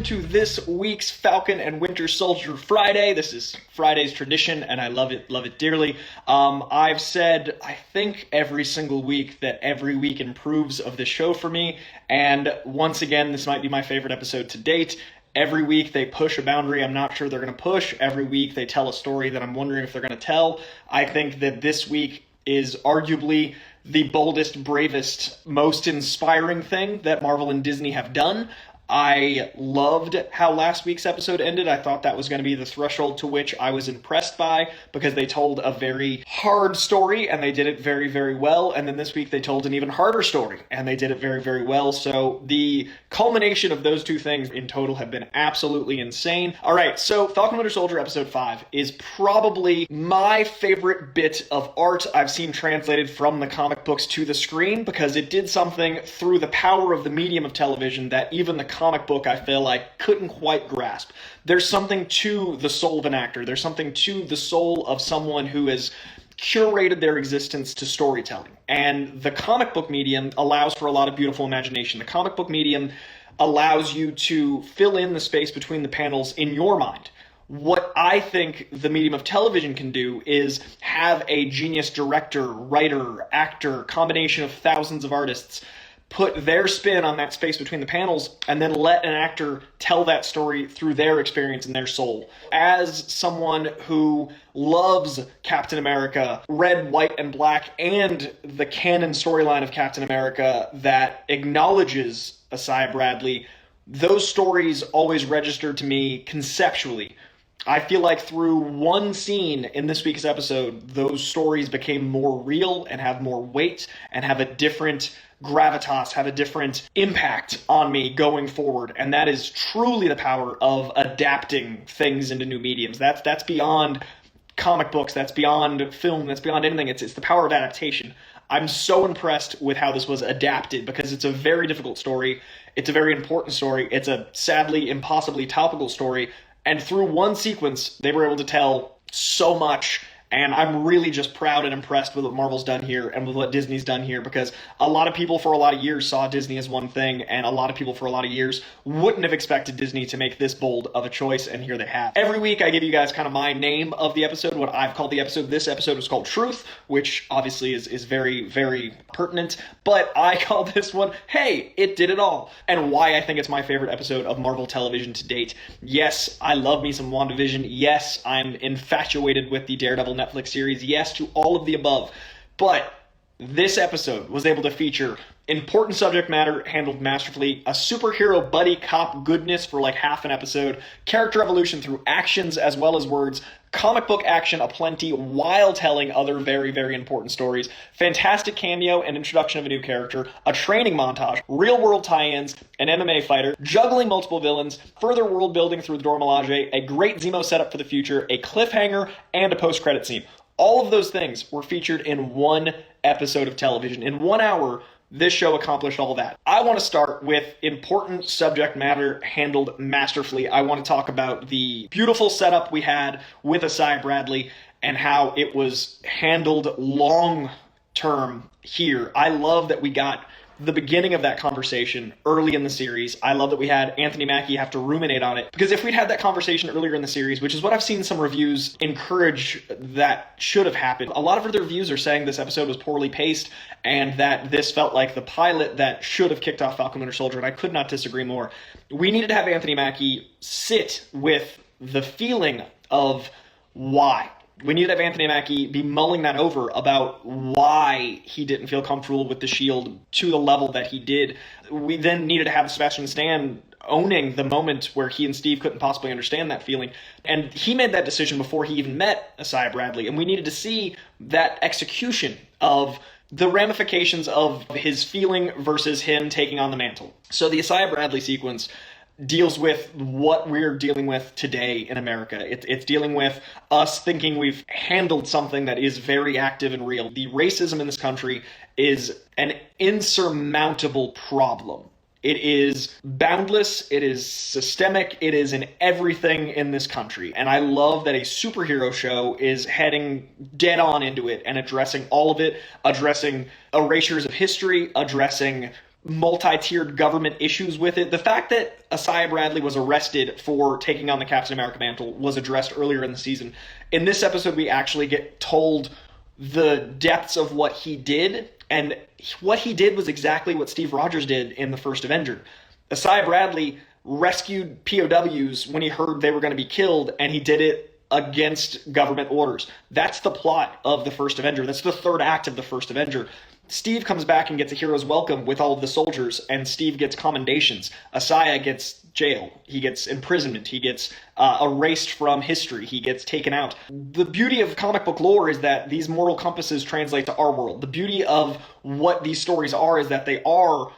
to this week's Falcon and Winter Soldier Friday. This is Friday's tradition, and I love it dearly. I've said, I think every single week, that every week improves of this show for me, and once again, this might be my favorite episode to date. Every week they push a boundary I'm not sure they're going to push. Every week they tell a story that I'm wondering if they're going to tell. I think that this week is arguably the boldest, bravest, most inspiring thing that Marvel and Disney have done. I loved how last week's episode ended. I thought that was going to be the threshold to which I was impressed by, because they told a very hard story and they did it very, very well. And then this week they told an even harder story and they did it very, very well. So the culmination of those two things in total have been absolutely insane. All right, so Falcon Winter Soldier episode 5 is probably my favorite bit of art I've seen translated from the comic books to the screen, because it did something through the power of the medium of television that even the comic book I feel like couldn't quite grasp. There's something to the soul of an actor. There's something to the soul of someone who has curated their existence to storytelling. And the comic book medium allows for a lot of beautiful imagination. The comic book medium allows you to fill in the space between the panels in your mind. What I think the medium of television can do is have a genius director, writer, actor, combination of thousands of artists put their spin on that space between the panels, and then let an actor tell that story through their experience and their soul. As someone who loves Captain America, red, white, and black, and the canon storyline of Captain America that acknowledges Isaiah Bradley, those stories always register to me conceptually. I feel like through one scene in this week's episode, those stories became more real and have more weight and have a different gravitas, have a different impact on me going forward. And that is truly the power of adapting things into new mediums. That's beyond comic books, that's beyond film, that's beyond anything. It's the power of adaptation. I'm so impressed with how this was adapted, because it's a very difficult story. It's a very important story. It's a sadly impossibly topical story. And through one sequence, they were able to tell so much. And I'm really just proud and impressed with what Marvel's done here and with what Disney's done here, because a lot of people for a lot of years saw Disney as one thing, and a lot of people for a lot of years wouldn't have expected Disney to make this bold of a choice, and here they have. Every week I give you guys kind of my name of the episode, what I've called the episode. This episode was called Truth, which obviously is very, very pertinent, but I call this one, Hey, It Did It All, and why I think it's my favorite episode of Marvel television to date. Yes, I love me some WandaVision. Yes, I'm infatuated with the Daredevil Netflix series. Yes to all of the above. But this episode was able to feature important subject matter handled masterfully, a superhero buddy cop goodness for like half an episode, character evolution through actions as well as words, comic book action aplenty while telling other very, very important stories, fantastic cameo and introduction of a new character, a training montage, real-world tie-ins, an MMA fighter, juggling multiple villains, further world building through the Dora Milaje, a great Zemo setup for the future, a cliffhanger, and a post-credit scene. All of those things were featured in one episode of television. In 1 hour, this show accomplished all that. I want to start with important subject matter handled masterfully. I want to talk about the beautiful setup we had with Isaiah Bradley and how it was handled long term here. I love that we got the beginning of that conversation early in the series. I love that we had Anthony Mackie have to ruminate on it, because if we'd had that conversation earlier in the series, which is what I've seen some reviews encourage that should have happened, a lot of other reviews are saying this episode was poorly paced and that this felt like the pilot that should have kicked off Falcon Winter Soldier, and I could not disagree more. We needed to have Anthony Mackie sit with the feeling of why. We needed to have Anthony Mackie be mulling that over about why he didn't feel comfortable with the Shield to the level that he did. We then needed to have Sebastian Stan owning the moment where he and Steve couldn't possibly understand that feeling. And he made that decision before he even met Isaiah Bradley. And we needed to see that execution of the ramifications of his feeling versus him taking on the mantle. So the Isaiah Bradley sequence deals with what we're dealing with today in America. It's dealing with us thinking we've handled something that is very active and real. The racism in this country is an insurmountable problem. It is boundless, it is systemic, it is in everything in this country. And I love that a superhero show is heading dead on into it and addressing all of it, addressing erasures of history, addressing multi-tiered government issues with it. The fact that Isaiah Bradley was arrested for taking on the Captain America mantle was addressed earlier in the season. In this episode, we actually get told the depths of what he did, and what he did was exactly what Steve Rogers did in the first Avenger. Isaiah Bradley rescued POWs when he heard they were going to be killed, and he did it against government orders. That's the plot of the first Avenger. That's the third act of the first Avenger. Steve comes back and gets a hero's welcome with all of the soldiers, and Steve gets commendations. Isaiah gets jail. He gets imprisonment. He gets erased from history. He gets taken out. The beauty of comic book lore is that these moral compasses translate to our world. The beauty of what these stories are is that they are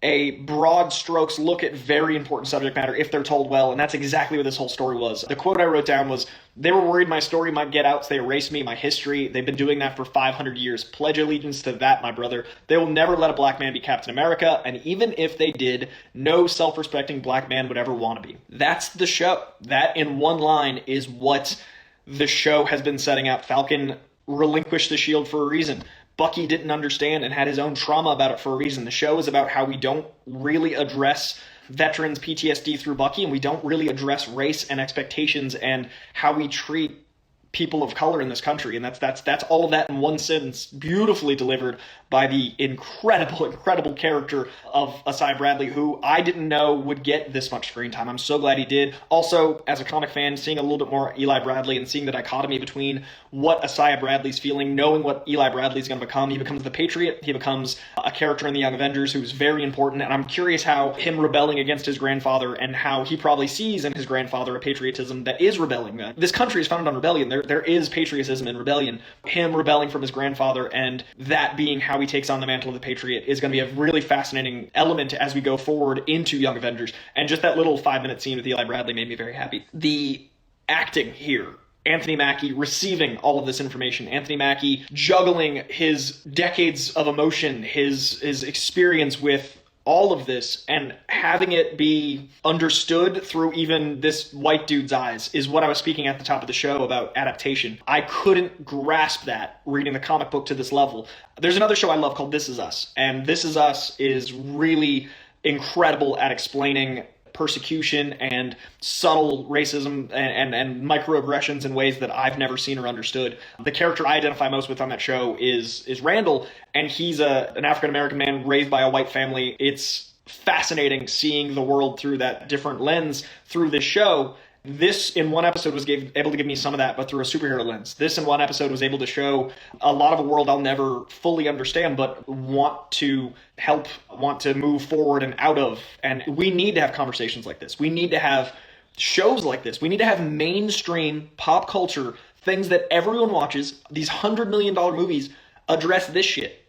a broad strokes look at very important subject matter if they're told well, and that's exactly what this whole story was. The quote I wrote down was, "They were worried my story might get out, so they erased me, my history. They've been doing that for 500 years. Pledge allegiance to that, my brother. They will never let a black man be Captain America, and even if they did, no self-respecting black man would ever want to be." That's the show. That, in one line, is what the show has been setting out. Falcon relinquished the shield for a reason. Bucky didn't understand and had his own trauma about it for a reason. The show is about how we don't really address veterans' PTSD through Bucky, and we don't really address race and expectations and how we treat people of color in this country. And that's all of that in one sentence, beautifully delivered by the incredible character of Isaiah Bradley, who I didn't know would get this much screen time. I'm so glad he did. Also, as a comic fan, seeing a little bit more Eli Bradley and seeing the dichotomy between what Isaiah Bradley's feeling, knowing what Eli Bradley's going to become. He becomes the Patriot. He becomes a character in the Young Avengers who's very important, and I'm curious how him rebelling against his grandfather and how he probably sees in his grandfather a patriotism that is rebelling. This country is founded on rebellion. There is patriotism in rebellion. Him rebelling from his grandfather and that being how he takes on the mantle of the Patriot is going to be a really fascinating element as we go forward into Young Avengers. And just that little 5-minute scene with Eli Bradley made me very happy. The acting here, Anthony Mackie receiving all of this information, Anthony Mackie juggling his decades of emotion, his experience with all of this, and having it be understood through even this white dude's eyes is what I was speaking at the top of the show about adaptation. I couldn't grasp that reading the comic book to this level. There's another show I love called This Is Us, and This Is Us is really incredible at explaining persecution and subtle racism and microaggressions in ways that I've never seen or understood. The character I identify most with on that show is Randall, and he's an African-American man raised by a white family. It's fascinating seeing the world through that different lens through this show. This, in one episode, was able to give me some of that, but through a superhero lens. This, in one episode, was able to show a lot of a world I'll never fully understand, but want to help, want to move forward and out of. And we need to have conversations like this. We need to have shows like this. We need to have mainstream pop culture, things that everyone watches, these $100 million movies, address this shit.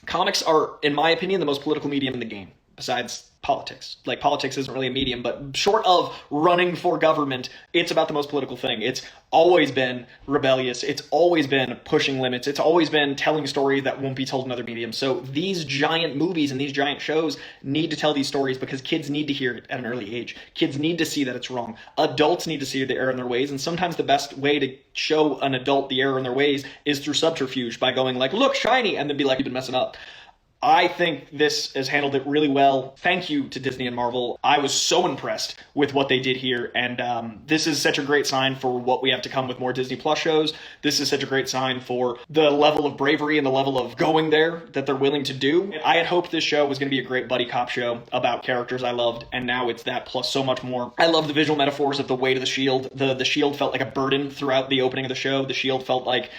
Comics are, in my opinion, the most political medium in the game, besides politics. Like, politics isn't really a medium, but short of running for government, it's about the most political thing. It's always been rebellious. It's always been pushing limits. It's always been telling stories that won't be told in other mediums. So these giant movies and these giant shows need to tell these stories because kids need to hear it at an early age. Kids need to see that it's wrong. Adults need to see the error in their ways, and sometimes the best way to show an adult the error in their ways is through subterfuge, by going like, look, shiny, and then be like, you've been messing up. I think this has handled it really well. Thank you to Disney and Marvel. I was so impressed with what they did here, and this is such a great sign for what we have to come with more Disney Plus shows. This is such a great sign for the level of bravery and the level of going there that they're willing to do. I had hoped this show was going to be a great buddy cop show about characters I loved, and now it's that plus so much more. I love the visual metaphors of the weight of the shield. The shield felt like a burden throughout the opening of the show. The shield felt like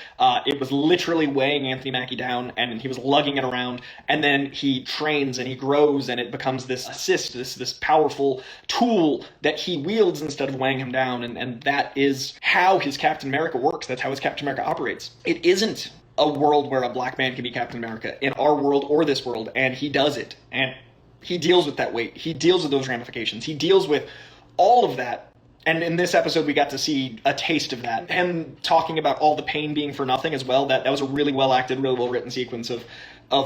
it was literally weighing Anthony Mackie down, and he was lugging it around. And then he trains and he grows and it becomes this assist, this powerful tool that he wields instead of weighing him down. And that is how his Captain America works. That's how his Captain America operates. It isn't a world where a black man can be Captain America in our world or this world, and he does it. And he deals with that weight. He deals with those ramifications. He deals with all of that And in this episode, we got to see a taste of that. And talking about all the pain being for nothing as well, that was a really well acted, really well written sequence of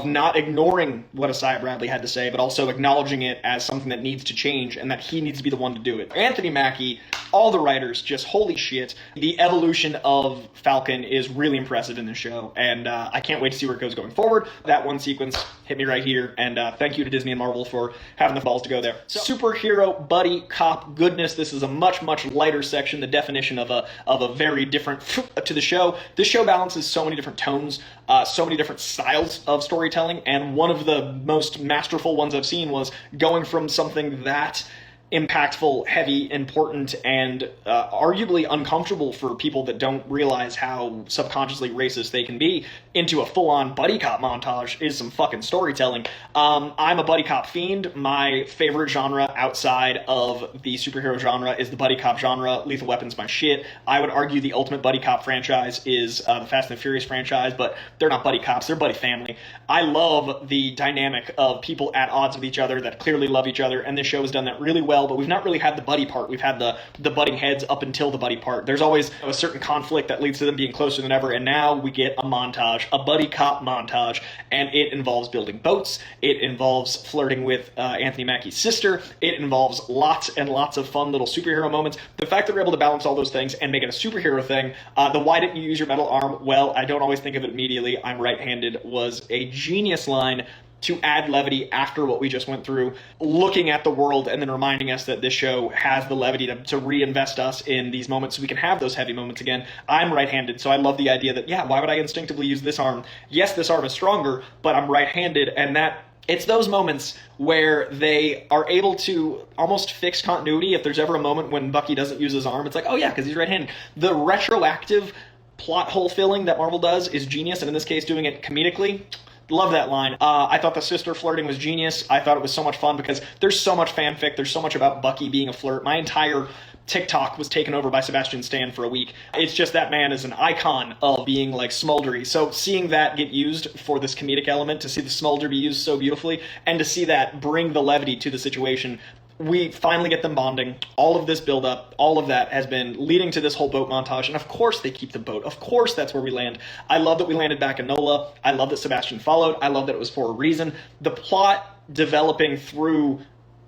not ignoring what Isaiah Bradley had to say, but also acknowledging it as something that needs to change and that he needs to be the one to do it. Anthony Mackie, all the writers, just holy shit. The evolution of Falcon is really impressive in this show, and I can't wait to see where it goes going forward. That one sequence hit me right here, and thank you to Disney and Marvel for having the balls to go there. So, superhero, buddy, cop, goodness. This is a much, much lighter section, the definition of a very different to the show. This show balances so many different tones, so many different styles of storytelling, and one of the most masterful ones I've seen was going from something that impactful, heavy, important, and arguably uncomfortable for people that don't realize how subconsciously racist they can be, into a full-on buddy cop montage is some fucking storytelling. I'm a buddy cop fiend. My favorite genre outside of the superhero genre is the buddy cop genre. Lethal Weapon's my shit. I would argue the ultimate buddy cop franchise is the Fast and the Furious franchise, but they're not buddy cops, they're buddy family. I love the dynamic of people at odds with each other that clearly love each other, and this show has done that really well, but we've not really had the buddy part. We've had the butting heads up until the buddy part. There's always a certain conflict that leads to them being closer than ever, and now we get a montage, a buddy cop montage, and it involves building boats, it involves flirting with Anthony Mackie's sister, it involves lots and lots of fun little superhero moments. The fact that we're able to balance all those things and make it a superhero thing, the why didn't you use your metal arm? Well, I don't always think of it immediately. I'm right-handed was a genius line to add levity after what we just went through, looking at the world and then reminding us that this show has the levity to reinvest us in these moments so we can have those heavy moments again. I'm right-handed, so I love the idea that, yeah, why would I instinctively use this arm? Yes, this arm is stronger, but I'm right-handed, and that it's those moments where they are able to almost fix continuity. If there's ever a moment when Bucky doesn't use his arm, it's like, oh yeah, because he's right-handed. The retroactive plot hole filling that Marvel does is genius, and in this case, doing it comedically, love that line. I thought the sister flirting was genius. I thought it was so much fun because there's so much fanfic. There's so much about Bucky being a flirt. My entire TikTok was taken over by Sebastian Stan for a week. It's just that man is an icon of being like smoldery. So seeing that get used for this comedic element, to see the smolder be used so beautifully, and to see that bring the levity to the situation, we finally get them bonding. All of this build-up, all of that has been leading to this whole boat montage, and of course they keep the boat. Of course that's where we land. I love that we landed back in NOLA. I love that Sebastian followed. I love that it was for a reason. The plot developing through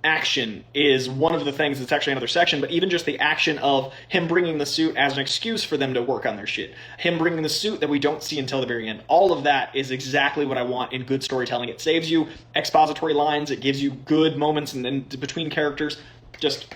action is one of the things that's actually another section, but even just the action of him bringing the suit as an excuse for them to work on their shit, him bringing the suit that we don't see until the very end, all of that is exactly what I want in good storytelling. It saves you expository lines, it gives you good moments and then between characters, just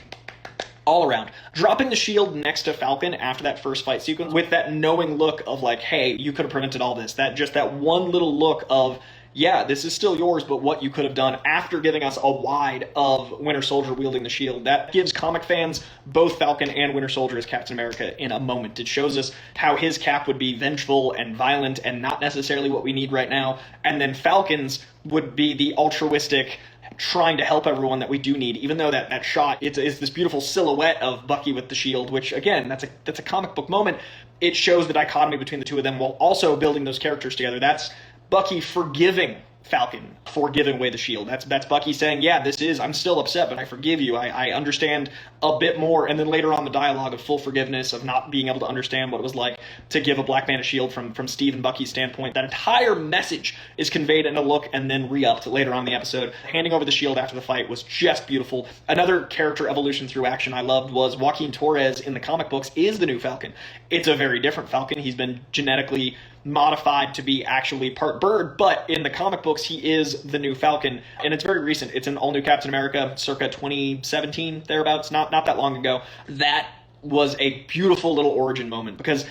all around. Dropping the shield next to Falcon after that first fight sequence with that knowing look of like, hey, you could have prevented all this, that one little look of, yeah, this is still yours, but what you could have done, after giving us a wide of Winter Soldier wielding the shield. That gives comic fans both Falcon and Winter Soldier as Captain America in a moment. It shows us how his cap would be vengeful and violent and not necessarily what we need right now. And then Falcon's would be the altruistic, trying to help everyone that we do need, even though that shot is this beautiful silhouette of Bucky with the shield, which again, that's a comic book moment. It shows the dichotomy between the two of them while also building those characters together. That's Bucky forgiving Falcon for giving away the shield. That's Bucky saying, yeah, I'm still upset, but I forgive you. I understand a bit more. And then later on, the dialogue of full forgiveness, of not being able to understand what it was like to give a black man a shield from Steve and Bucky's standpoint. That entire message is conveyed in a look and then re-upped later on in the episode. Handing over the shield after the fight was just beautiful. Another character evolution through action I loved was Joaquin Torres in the comic books is the new Falcon. It's a very different Falcon. He's been genetically modified to be actually part bird, but in the comic books he is the new Falcon, and it's very recent. It's an all-new Captain America circa 2017, thereabouts, not that long ago. That was a beautiful little origin moment, because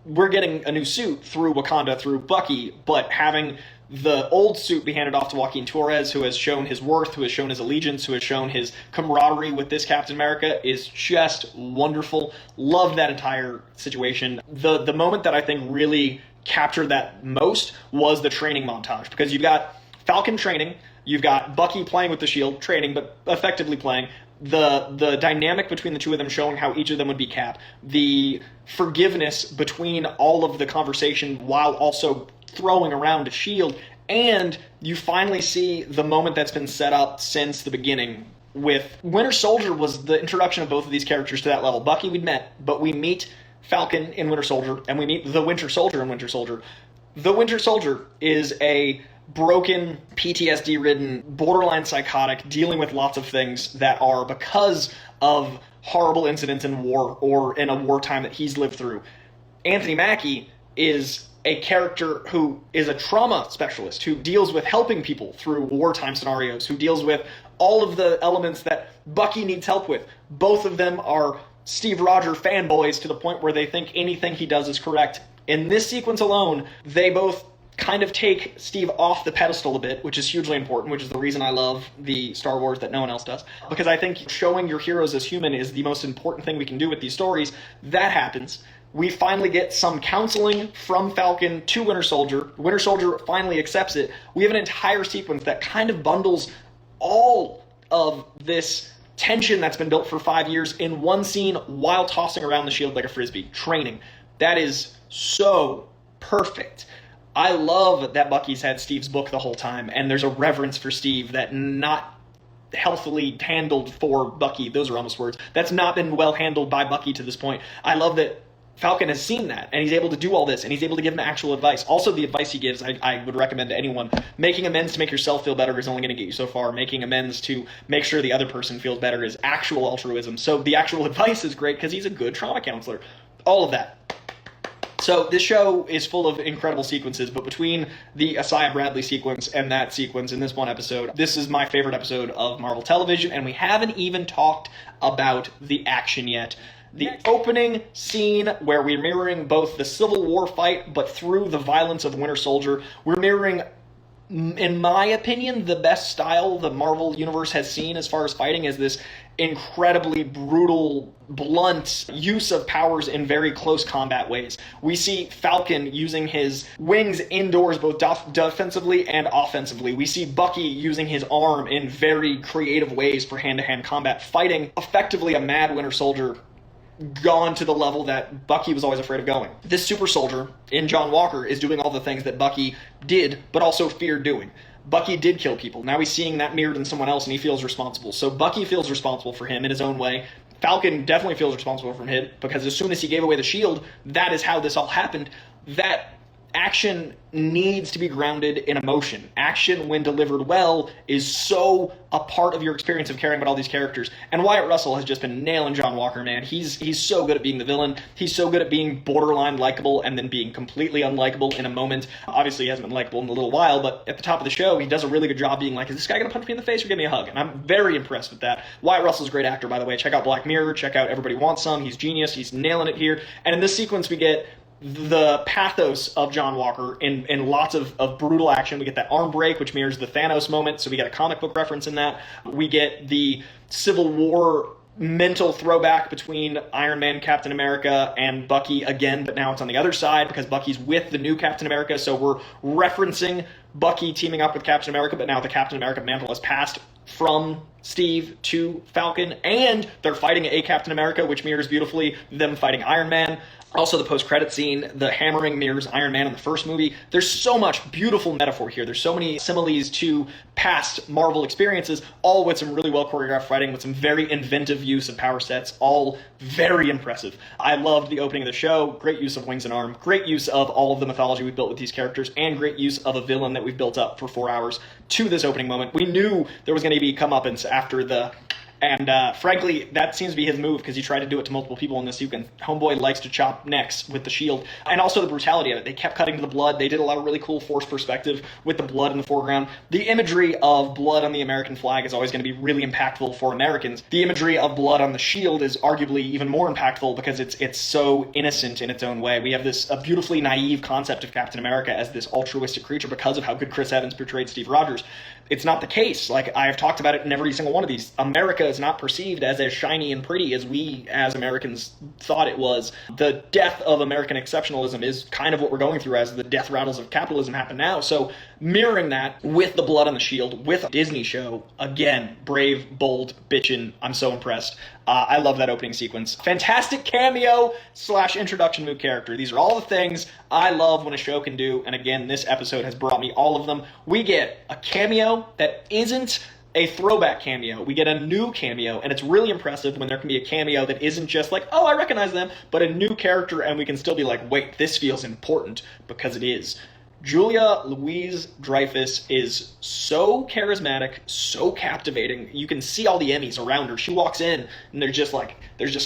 we're getting a new suit through Wakanda, through Bucky, but having the old suit be handed off to Joaquin Torres, who has shown his worth, who has shown his allegiance, who has shown his camaraderie with this Captain America, is just wonderful. Love that entire situation. The moment that I think really captured that most was the training montage, because you've got Falcon training, you've got Bucky playing with the shield, training, but effectively playing. The dynamic between the two of them showing how each of them would be Cap. The forgiveness between all of the conversation while also throwing around a shield. And you finally see the moment that's been set up since the beginning. with Winter Soldier was the introduction of both of these characters to that level. Bucky we'd met, but we meet Falcon in Winter Soldier, and we meet the Winter Soldier in Winter Soldier. The Winter Soldier is a broken, PTSD-ridden, borderline psychotic, dealing with lots of things that are because of horrible incidents in war or in a wartime that he's lived through. Anthony Mackie is a character who is a trauma specialist, who deals with helping people through wartime scenarios, who deals with all of the elements that Bucky needs help with. Both of them are Steve Rogers fanboys to the point where they think anything he does is correct. In this sequence alone, they both kind of take Steve off the pedestal a bit, which is hugely important, which is the reason I love the Star Wars that no one else does. Because I think showing your heroes as human is the most important thing we can do with these stories. That happens. We finally get some counseling from Falcon to Winter Soldier. Winter Soldier finally accepts it. We have an entire sequence that kind of bundles all of this tension that's been built for 5 years in one scene while tossing around the shield like a frisbee. Training. That is so perfect. I love that Bucky's had Steve's book the whole time, and there's a reverence for Steve that not healthily handled for Bucky. Those are almost words. That's not been well handled by Bucky to this point. I love that Falcon has seen that, and he's able to do all this, and he's able to give him actual advice. Also, the advice he gives, I would recommend to anyone. Making amends to make yourself feel better is only going to get you so far. Making amends to make sure the other person feels better is actual altruism. So the actual advice is great because he's a good trauma counselor. All of that. So this show is full of incredible sequences, but between the Isaiah Bradley sequence and that sequence in this one episode, this is my favorite episode of Marvel television, and we haven't even talked about the action yet. The opening scene where we're mirroring both the Civil War fight, but through the violence of Winter Soldier, we're mirroring, in my opinion, the best style the Marvel Universe has seen as far as fighting is this incredibly brutal, blunt use of powers in very close combat ways. We see Falcon using his wings indoors both defensively and offensively. We see Bucky using his arm in very creative ways for hand-to-hand combat, fighting effectively a mad Winter Soldier gone to the level that Bucky was always afraid of going. This super soldier in John Walker is doing all the things that Bucky did, but also feared doing. Bucky did kill people. Now he's seeing that mirrored in someone else, and he feels responsible. So Bucky feels responsible for him in his own way. Falcon definitely feels responsible for him, because as soon as he gave away the shield, that is how this all happened. That action needs to be grounded in emotion. Action, when delivered well, is so a part of your experience of caring about all these characters. And Wyatt Russell has just been nailing John Walker, man. He's so good at being the villain. He's so good at being borderline likable and then being completely unlikable in a moment. Obviously, he hasn't been likable in a little while, but at the top of the show, he does a really good job being like, is this guy going to punch me in the face or give me a hug? And I'm very impressed with that. Wyatt Russell's a great actor, by the way. Check out Black Mirror. Check out Everybody Wants Some. He's genius. He's nailing it here. And in this sequence, we get the pathos of John Walker in lots of brutal action. We get that arm break, which mirrors the Thanos moment, so we get a comic book reference in that. We get the Civil War mental throwback between Iron Man, Captain America, and Bucky again, but now it's on the other side because Bucky's with the new Captain America, so we're referencing Bucky teaming up with Captain America, but now the Captain America mantle has passed from Steve to Falcon, and they're fighting a Captain America, which mirrors beautifully them fighting Iron Man. Also, the post-credit scene, the hammering mirrors Iron Man in the first movie. There's so much beautiful metaphor here. There's so many similes to past Marvel experiences, all with some really well-choreographed fighting, with some very inventive use of power sets, all very impressive. I loved the opening of the show. Great use of wings and arm. Great use of all of the mythology we've built with these characters, and great use of a villain that we've built up for 4 hours to this opening moment. We knew there was going to be comeuppance after the... And frankly, that seems to be his move because he tried to do it to multiple people in this sequence. Homeboy likes to chop necks with the shield. And also the brutality of it. They kept cutting to the blood. They did a lot of really cool force perspective with the blood in the foreground. The imagery of blood on the American flag is always going to be really impactful for Americans. The imagery of blood on the shield is arguably even more impactful because it's so innocent in its own way. We have this a beautifully naive concept of Captain America as this altruistic creature because of how good Chris Evans portrayed Steve Rogers. It's not the case. Like, I've talked about it in every single one of these. America is not perceived as shiny and pretty as we, as Americans, thought it was. The death of American exceptionalism is kind of what we're going through as the death rattles of capitalism happen now. So, mirroring that with the blood on the shield, with a Disney show, again, brave, bold, bitchin'. I'm so impressed. I love that opening sequence. Fantastic cameo / introduction to a character. These are all the things I love when a show can do, and again, this episode has brought me all of them. We get a cameo that isn't a throwback cameo. We get a new cameo, and it's really impressive when there can be a cameo that isn't just like, oh, I recognize them, but a new character, and we can still be like, wait, this feels important, because it is. Julia Louis-Dreyfus is so charismatic, so captivating. You can see all the Emmys around her. She walks in, and there's just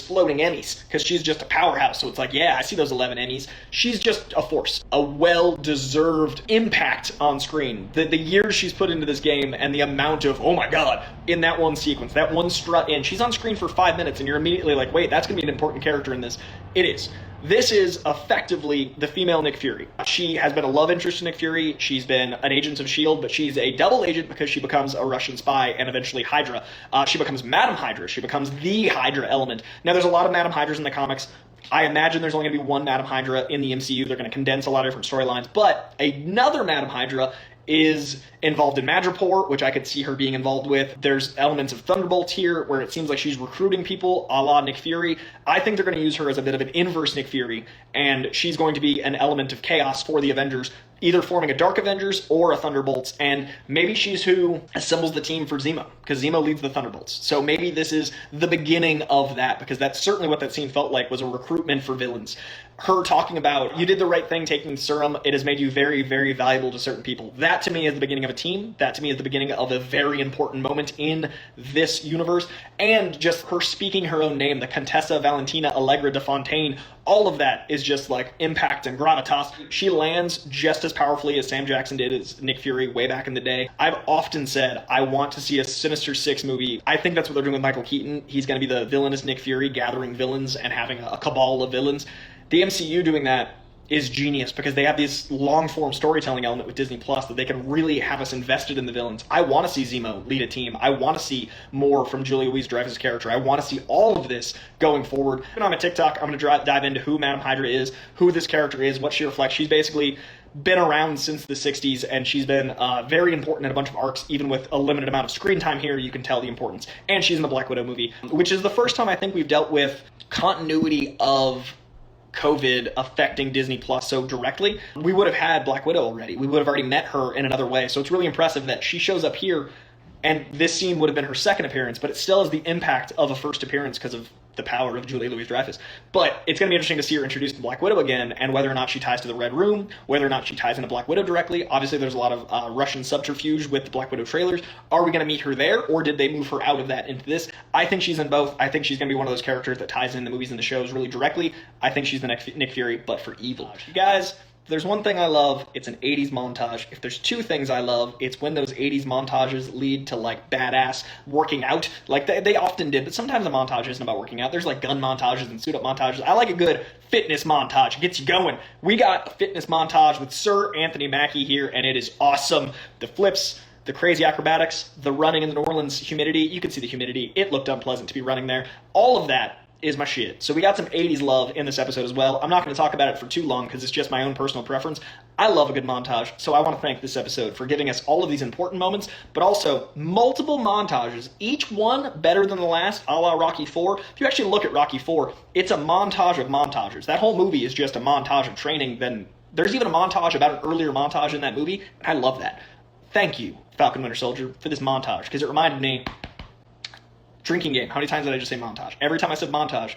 floating Emmys, because she's just a powerhouse. So it's like, yeah, I see those 11 Emmys. She's just a force, a well-deserved impact on screen. The years she's put into this game, and the amount of, oh my god, in that one sequence, that one strut in. She's on screen for 5 minutes, and you're immediately like, wait, that's going to be an important character in this. It is. This is effectively the female Nick Fury. She has been a love interest to Nick Fury. She's been an agent of S.H.I.E.L.D., but she's a double agent because she becomes a Russian spy and eventually Hydra. She becomes Madam Hydra. She becomes the Hydra element. Now, there's a lot of Madam Hydras in the comics. I imagine there's only going to be one Madam Hydra in the MCU. They're going to condense a lot of different storylines. But another Madam Hydra is involved in Madripoor, which I could see her being involved with. There's elements of Thunderbolt here where it seems like she's recruiting people a la Nick Fury. I think they're going to use her as a bit of an inverse Nick Fury, and she's going to be an element of chaos for the Avengers, either forming a Dark Avengers or a Thunderbolts, and maybe she's who assembles the team for Zemo, because Zemo leads the Thunderbolts. So maybe this is the beginning of that, because that's certainly what that scene felt like, was a recruitment for villains. Her talking about, you did the right thing taking the serum, it has made you very, very valuable to certain people. That to me is the beginning of a team. That to me is the beginning of a very important moment in this universe. And just her speaking her own name, the Contessa Valentina Allegra de Fontaine, all of that is just like impact and gravitas. She lands just as powerfully as Sam Jackson did as Nick Fury way back in the day. I've often said I want to see a Sinister Six movie. I think that's what they're doing with Michael Keaton. He's going to be the villainous Nick Fury, gathering villains and having a cabal of villains. The MCU doing that is genius because they have this long-form storytelling element with Disney Plus that they can really have us invested in the villains. I want to see Zemo lead a team. I want to see more from Julia Louis-Dreyfus' character. I want to see all of this going forward. And on my TikTok, I'm going to dive into who Madam Hydra is, who this character is, what she reflects. She's basically been around since the 60s, and she's been very important in a bunch of arcs. Even with a limited amount of screen time here, you can tell the importance. And she's in the Black Widow movie, which is the first time I think we've dealt with continuity of COVID affecting Disney Plus so directly. We would have had Black Widow already. We would have already met her in another way. So it's really impressive that she shows up here, and this scene would have been her second appearance, but it still has the impact of a first appearance because of the power of Julia Louis-Dreyfus. But it's going to be interesting to see her introduced to Black Widow again, and whether or not she ties to the Red Room, whether or not she ties into Black Widow directly. Obviously, there's a lot of Russian subterfuge with the Black Widow trailers. Are we going to meet her there, or did they move her out of that into this? I think she's in both. I think she's going to be one of those characters that ties in the movies and the shows really directly. I think she's the next Nick Fury, but for evil. You guys, if there's one thing I love, it's an 80s montage. If there's two things I love, it's when those 80s montages lead to like badass working out. Like they often did, but sometimes a montage isn't about working out. There's like gun montages and suit up montages. I like a good fitness montage. It gets you going. We got a fitness montage with Sir Anthony Mackie here, and it is awesome. The flips, the crazy acrobatics, the running in the New Orleans humidity. You can see the humidity. It looked unpleasant to be running there. All of that is my shit. So we got some 80s love in this episode as well. I'm not going to talk about it for too long because it's just my own personal preference. I love a good montage, so I want to thank this episode for giving us all of these important moments, but also multiple montages, each one better than the last, a la Rocky IV. If you actually look at Rocky IV, it's a montage of montages. That whole movie is just a montage of training. Then there's even a montage about an earlier montage in that movie. I love that. Thank you, Falcon Winter Soldier, for this montage, because it reminded me, drinking game. How many times did I just say montage? Every time I said montage.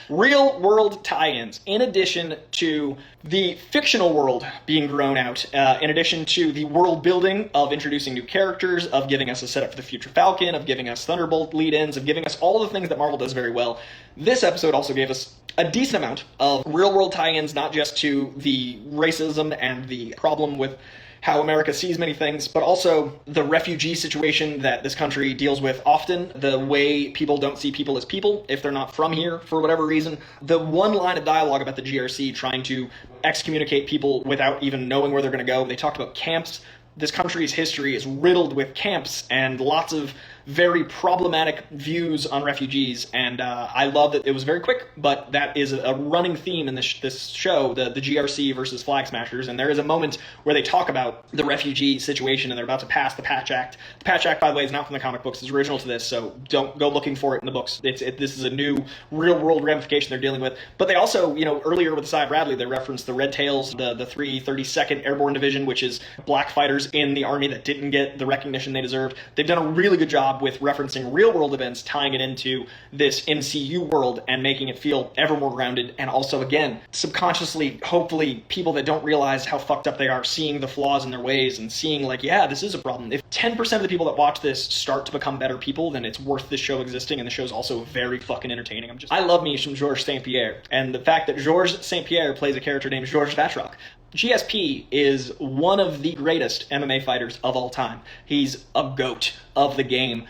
Real world tie-ins, in addition to the fictional world being grown out, in addition to the world building of introducing new characters, of giving us a setup for the future Falcon, of giving us Thunderbolt lead-ins, of giving us all the things that Marvel does very well. This episode also gave us a decent amount of real world tie-ins, not just to the racism and the problem with how America sees many things, but also the refugee situation that this country deals with often, the way people don't see people as people if they're not from here for whatever reason. The one line of dialogue about the GRC trying to excommunicate people without even knowing where they're going to go. They talked about camps. This country's history is riddled with camps and lots of very problematic views on refugees. And I love that it was very quick, but that is a running theme in this show, the GRC versus Flag Smashers. And there is a moment where they talk about the refugee situation, and they're about to pass the Patch Act. The Patch Act, by the way, is not from the comic books. It's original to this, so don't go looking for it in the books. This is a new real-world ramification they're dealing with. But they also, earlier with Cy Bradley, they referenced the Red Tails, the 332nd Airborne Division, which is black fighters in the Army that didn't get the recognition they deserved. They've done a really good job with referencing real-world events, tying it into this MCU world and making it feel ever more grounded. And also, again, subconsciously, hopefully, people that don't realize how fucked up they are, seeing the flaws in their ways and seeing like, yeah, this is a problem. If 10% of the people that watch this start to become better people, then it's worth this show existing, and the show's also very fucking entertaining. I love me some Georges St. Pierre, and the fact that Georges St. Pierre plays a character named Georges Vatrock. GSP is one of the greatest MMA fighters of all time. He's a goat of the game.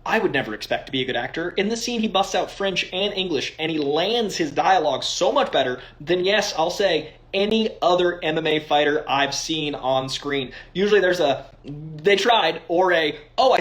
I would never expect to be a good actor. In this scene, he busts out French and English, and he lands his dialogue so much better than, yes, I'll say, any other MMA fighter I've seen on screen. Usually there's they tried, or I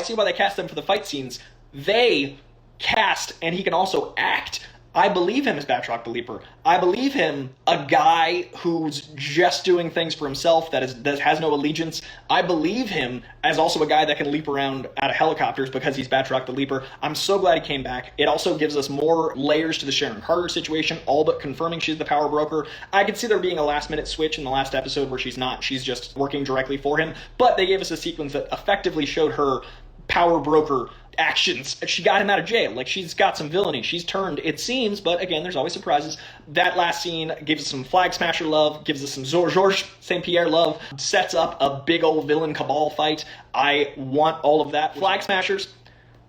see why they cast them for the fight scenes. They cast, and he can also act. I believe him as Batroc the Leaper. I believe him a guy who's just doing things for himself, that has no allegiance. I believe him as also a guy that can leap around out of helicopters because he's Batroc the Leaper. I'm so glad he came back. It also gives us more layers to the Sharon Carter situation, all but confirming she's the power broker. I could see there being a last-minute switch in the last episode where she's not. She's just working directly for him. But they gave us a sequence that effectively showed her power broker actions. She got him out of jail. Like, she's got some villainy. She's turned, it seems, but again, there's always surprises. That last scene gives us some Flag Smasher love, gives us some Georges St. Pierre love, sets up a big old villain cabal fight. I want all of that. Flag Smashers,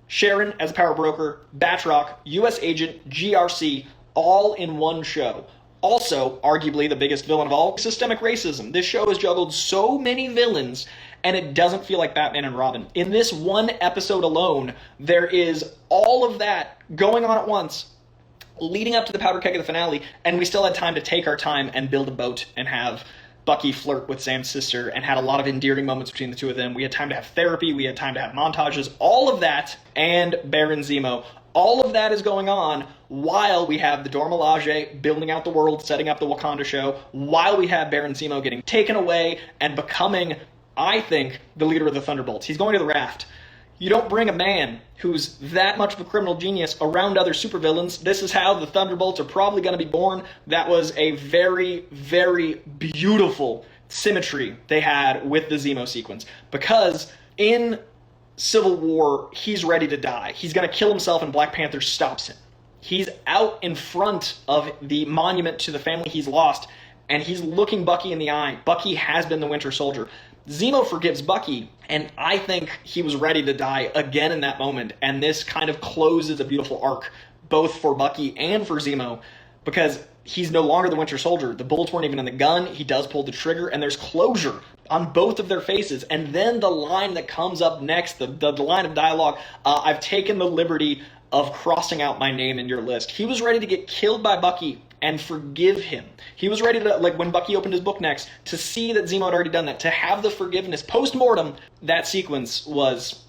Sharon as a power broker, Batroc, U.S. agent, GRC, all in one show. Also, arguably the biggest villain of all, systemic racism. This show has juggled so many villains, and it doesn't feel like Batman and Robin. In this one episode alone, there is all of that going on at once, leading up to the powder keg of the finale, and we still had time to take our time and build a boat and have Bucky flirt with Sam's sister, and had a lot of endearing moments between the two of them. We had time to have therapy, we had time to have montages, all of that, and Baron Zemo. All of that is going on while we have the Dora Milaje building out the world, setting up the Wakanda show, while we have Baron Zemo getting taken away and becoming, I think, the leader of the Thunderbolts. He's going to the raft. You don't bring a man who's that much of a criminal genius around other supervillains. This is how the Thunderbolts are probably going to be born. That was a very, very beautiful symmetry they had with the Zemo sequence. Because in Civil War, he's ready to die. He's going to kill himself, and Black Panther stops him. He's out in front of the monument to the family he's lost, and he's looking Bucky in the eye. Bucky has been the Winter Soldier. Zemo forgives Bucky, and I think he was ready to die again in that moment, and this kind of closes a beautiful arc, both for Bucky and for Zemo, because he's no longer the Winter Soldier. The bullets weren't even in the gun. He does pull the trigger, and there's closure on both of their faces. And then the line that comes up next, the line of dialogue, I've taken the liberty of crossing out my name in your list. He was ready to get killed by Bucky and forgive him. He was ready to, like when Bucky opened his book next, to see that Zemo had already done that, to have the forgiveness post-mortem. That sequence was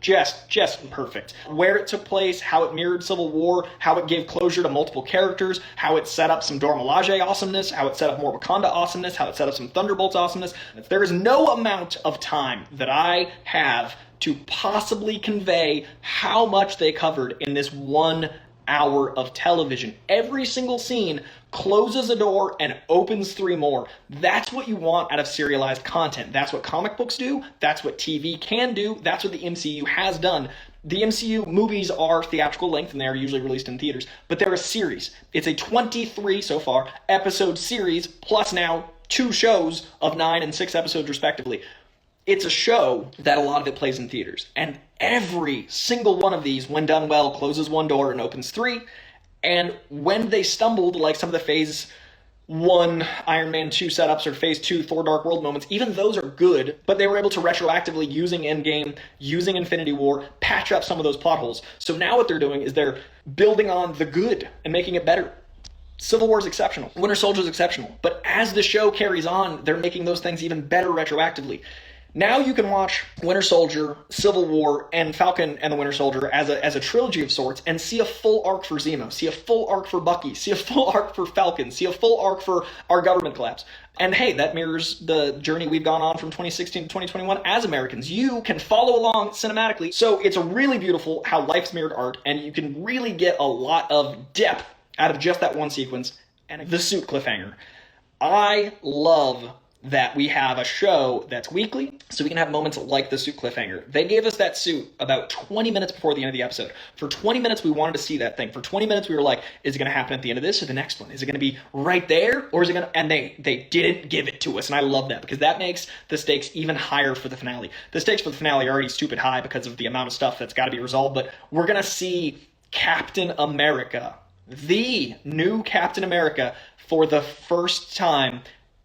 just perfect. Where it took place, how it mirrored Civil War, how it gave closure to multiple characters, how it set up some Dora Milaje awesomeness, how it set up more Wakanda awesomeness, how it set up some Thunderbolts awesomeness. There is no amount of time that I have to possibly convey how much they covered in this 1 hour of television. Every single scene closes a door and opens 3 more. That's what you want out of serialized content. That's what comic books do. That's what TV can do. That's what the MCU has done. The MCU movies are theatrical length, and they are usually released in theaters, but they're a series. It's a 23 so far episode series, plus now 2 shows of 9 and 6 episodes respectively. It's a show that a lot of it plays in theaters, and every single one of these, when done well, closes 1 door and opens 3. And when they stumbled, like some of the Phase 1 Iron Man 2 setups or Phase 2 Thor Dark World moments, even those are good, but they were able to retroactively, using Endgame, using Infinity War, patch up some of those plot holes. So now what they're doing is they're building on the good and making it better. Civil War is exceptional. Winter Soldier is exceptional. But as the show carries on, they're making those things even better retroactively. Now you can watch Winter Soldier, Civil War, and Falcon and the Winter Soldier as a trilogy of sorts and see a full arc for Zemo, see a full arc for Bucky, see a full arc for Falcon, see a full arc for our government collapse. And hey, that mirrors the journey we've gone on from 2016 to 2021 as Americans. You can follow along cinematically. So it's a really beautiful how life's mirrored art, and you can really get a lot of depth out of just that one sequence. And the suit cliffhanger. I love that we have a show that's weekly, so we can have moments like the suit cliffhanger. They gave us that suit about 20 minutes before the end of the episode. For 20 minutes, we wanted to see that thing. For 20 minutes, we were like, is it going to happen at the end of this or the next one? Is it going to be right there, or is it going to... And they didn't give it to us, and I love that, because that makes the stakes even higher for the finale. The stakes for the finale are already stupid high because of the amount of stuff that's got to be resolved, but we're going to see Captain America, the new Captain America, for the first time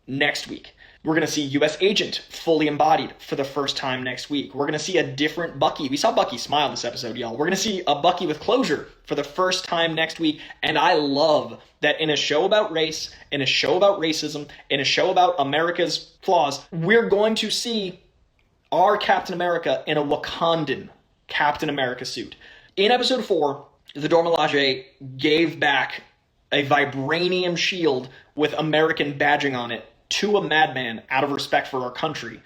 next week. We're going to see U.S. Agent fully embodied for the first time next week. We're going to see a different Bucky. We saw Bucky smile this episode, y'all. We're going to see a Bucky with closure for the first time next week. And I love that in a show about race, in a show about racism, in a show about America's flaws, we're going to see our Captain America in a Wakandan Captain America suit. In episode 4, the Dora Milaje gave back a vibranium shield with American badging on it to a madman out of respect for our country.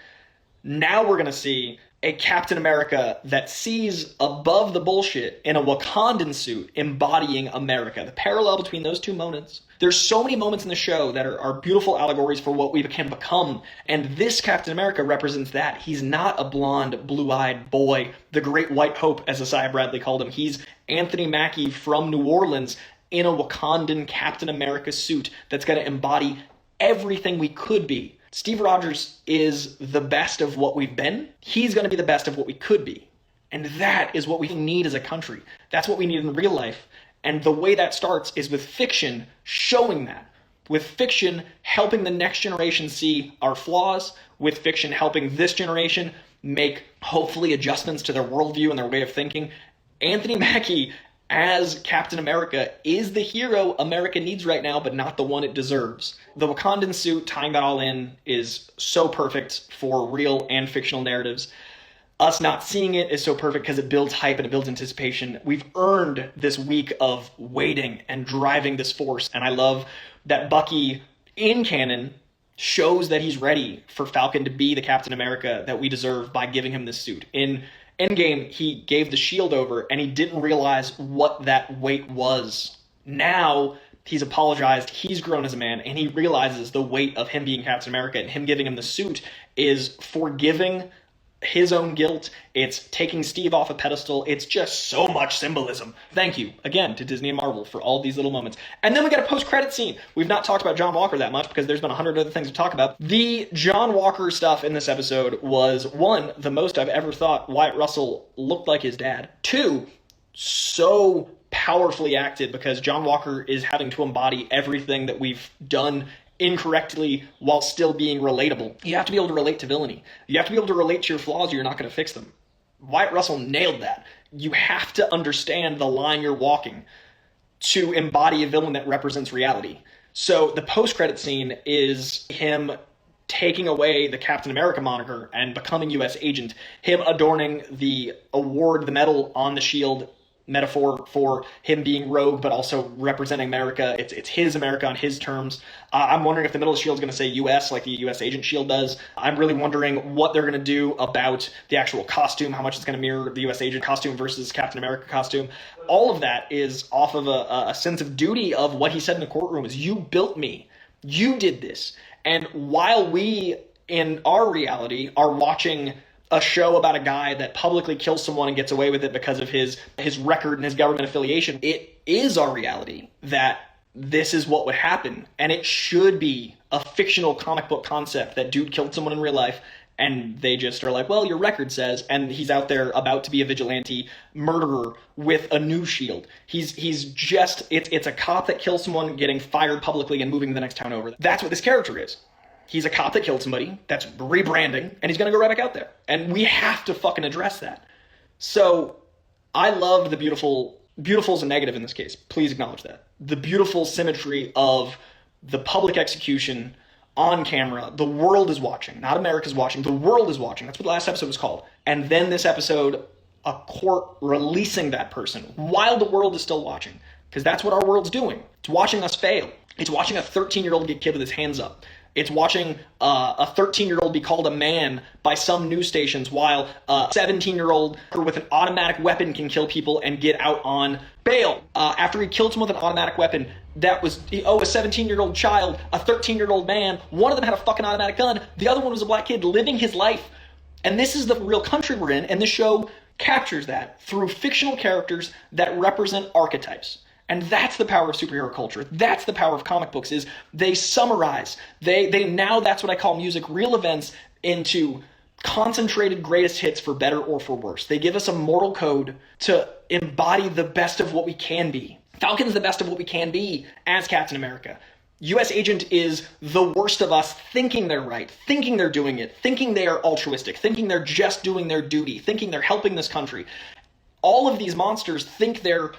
Now we're going to see a Captain America that sees above the bullshit in a Wakandan suit embodying America. The parallel between those two moments. There's so many moments in the show that are beautiful allegories for what we can become. And this Captain America represents that. He's not a blonde, blue-eyed boy, the great white hope, as Isaiah Bradley called him. He's Anthony Mackie from New Orleans in a Wakandan Captain America suit that's going to embody everything we could be. Steve Rogers is the best of what we've been. He's going to be the best of what we could be. And that is what we need as a country. That's what we need in real life. And the way that starts is with fiction showing that. With fiction helping the next generation see our flaws. With fiction helping this generation make, hopefully, adjustments to their worldview and their way of thinking. Anthony Mackie as Captain America is the hero America needs right now, but not the one it deserves. The Wakandan suit, tying that all in, is so perfect for real and fictional narratives. Us not seeing it is so perfect because it builds hype and it builds anticipation. We've earned this week of waiting and driving this force, and I love that Bucky, in canon, shows that he's ready for Falcon to be the Captain America that we deserve by giving him this suit. In Endgame, he gave the shield over, and he didn't realize what that weight was. Now, he's apologized, he's grown as a man, and he realizes the weight of him being Captain America, and him giving him the suit is forgiving his own guilt. It's taking Steve off a pedestal. It's just so much symbolism. Thank you, again, to Disney and Marvel for all these little moments. And then we get a post-credit scene. We've not talked about John Walker that much because there's been 100 other things to talk about. The John Walker stuff in this episode was, 1, the most I've ever thought Wyatt Russell looked like his dad. 2, so powerfully acted because John Walker is having to embody everything that we've done incorrectly while still being relatable. You have to be able to relate to villainy. You have to be able to relate to your flaws or you're not going to fix them. Wyatt Russell nailed that. You have to understand the line you're walking to embody a villain that represents reality. So the post-credit scene is him taking away the Captain America moniker and becoming U.S. Agent, him adorning the award, the medal on the shield, metaphor for him being rogue, but also representing America. It's his America on his terms. I'm wondering if the middle of the shield is going to say U.S. like the U.S. Agent shield does. I'm really wondering what they're going to do about the actual costume, how much it's going to mirror the U.S. Agent costume versus Captain America costume. All of that is off of a sense of duty of what he said in the courtroom is, you built me. You did this. And while we, in our reality, are watching a show about a guy that publicly kills someone and gets away with it because of his record and his government affiliation, it is our reality that this is what would happen. And it should be a fictional comic book concept that dude killed someone in real life and they just are like, well, your record says, and he's out there about to be a vigilante murderer with a new shield. He's just, it's a cop that kills someone getting fired publicly and moving to the next town over. That's what this character is. He's a cop that killed somebody, that's rebranding, and he's going to go right back out there. And we have to fucking address that. So I loved the beautiful is a negative in this case. Please acknowledge that. The beautiful symmetry of the public execution on camera. The world is watching. Not America's watching. The world is watching. That's what the last episode was called. And then this episode, a court releasing that person while the world is still watching. Because that's what our world's doing. It's watching us fail. It's watching a 13-year-old get killed with his hands up. It's watching a 13-year-old be called a man by some news stations while a 17-year-old with an automatic weapon can kill people and get out on bail. After he killed someone with an automatic weapon, that was, a 17-year-old child, a 13-year-old man. One of them had a fucking automatic gun. The other one was a black kid living his life. And this is the real country we're in, and this show captures that through fictional characters that represent archetypes. And that's the power of superhero culture. That's the power of comic books, is they summarize. They now, that's what I call music, real events into concentrated greatest hits for better or for worse. They give us a moral code to embody the best of what we can be. Falcon's the best of what we can be as Captain America. U.S. Agent is the worst of us, thinking they're right, thinking they're doing it, thinking they are altruistic, thinking they're just doing their duty, thinking they're helping this country. All of these monsters think they're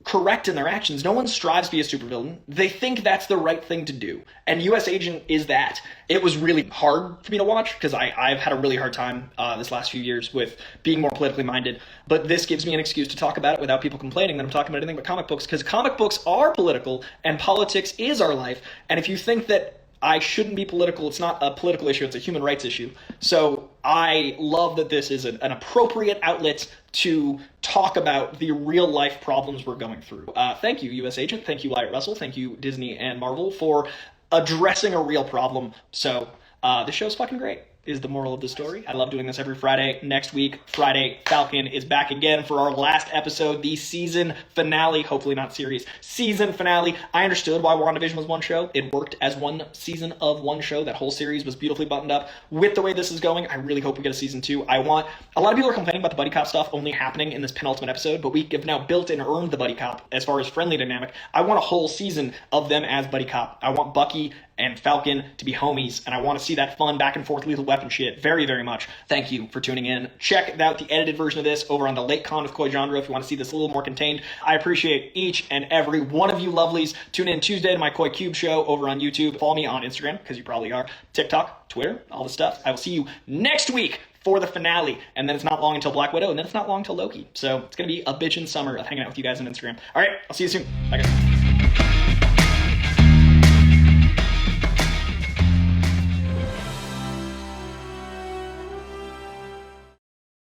correct in their actions. No one strives to be a supervillain. They think that's the right thing to do. And U.S. Agent is that. It was really hard for me to watch because I've had a really hard time this last few years with being more politically minded. But this gives me an excuse to talk about it without people complaining that I'm talking about anything but comic books, because comic books are political and politics is our life. And if you think that I shouldn't be political, it's not a political issue, it's a human rights issue. So I love that this is an appropriate outlet to talk about the real life problems we're going through. Thank you, U.S. Agent. Thank you, Wyatt Russell. Thank you, Disney and Marvel, for addressing a real problem. So the show's fucking great, is the moral of the story. I love doing this every Friday. Next week, Friday, Falcon is back again for our last episode, the season finale, hopefully not series, season finale. I understood why WandaVision was one show. It worked as one season of one show. That whole series was beautifully buttoned up. With the way this is going, I really hope we get a season 2. A lot of people are complaining about the buddy cop stuff only happening in this penultimate episode, but we have now built and earned the buddy cop as far as friendly dynamic. I want a whole season of them as buddy cop. I want Bucky and Falcon to be homies, and I want to see that fun back and forth lethal weapon shit very, very much. Thank you for tuning in. Check out the edited version of this over on the Late Con with Coy Jandreau if you want to see this a little more contained. I appreciate each and every one of you lovelies. Tune in Tuesday to my Coy Cube show over on YouTube. Follow me on Instagram, because you probably are, TikTok, Twitter, all the stuff. I will see you next week for the finale, and then it's not long until Black Widow, and then it's not long until Loki. So it's going to be a bitchin' summer of hanging out with you guys on Instagram. All right, I'll see you soon. Bye, guys.